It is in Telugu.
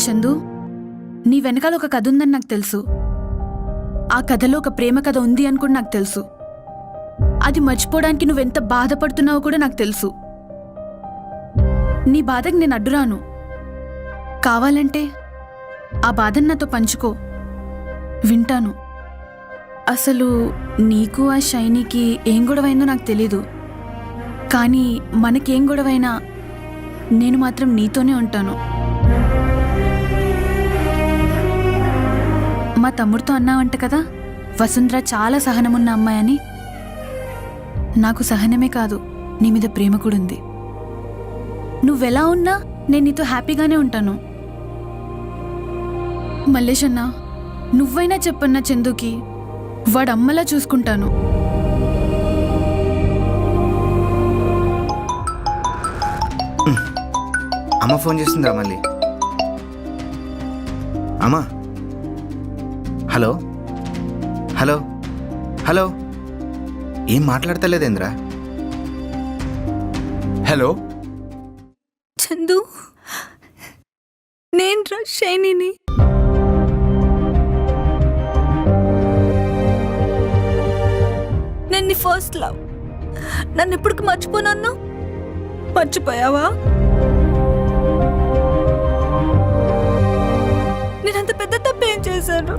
చందు, నీ వెనకాల ఒక కథ ఉందని నాకు తెలుసు. ఆ కథలో ఒక ప్రేమ కథ ఉంది అని కూడా నాకు తెలుసు. అది మర్చిపోవడానికి నువ్వెంత బాధపడుతున్నావో కూడా నాకు తెలుసు. నీ బాధకి నేను అడ్డురాను. కావాలంటే ఆ బాధను నాతో పంచుకో, వింటాను. అసలు నీకు ఆ షైనీకి ఏం గొడవైందో నాకు తెలీదు, కానీ మనకేం గొడవైనా నేను మాత్రం నీతోనే ఉంటాను. మా తమ్ముడితో అన్నావంట కదా, వసుంధర చాలా సహనమున్న అమ్మాయి అని. నాకు సహనమే కాదు, నీ మీద ప్రేమ కూడా ఉంది. నువ్వెలా ఉన్నా నేను నీతో హ్యాపీగానే ఉంటాను. మల్లేష్ అన్న, నువ్వైనా చెప్పన్నా చందుకి, వాడమ్మలా చూసుకుంటాను. అమ్మ ఫోన్ చేస్తుందిరా మళ్ళీ. అమ్మా, హలో హలో హలో, ఏం మాట్లాడతలేదేంద్రా? హలో చందు, నేను రా షైనీని. నేను నీ ఫస్ట్ లవ్. నన్ను ఎప్పటికి మర్చిపోనన్నా మర్చిపోయావా? నేనంత పెద్ద తప్పేం చేశాను?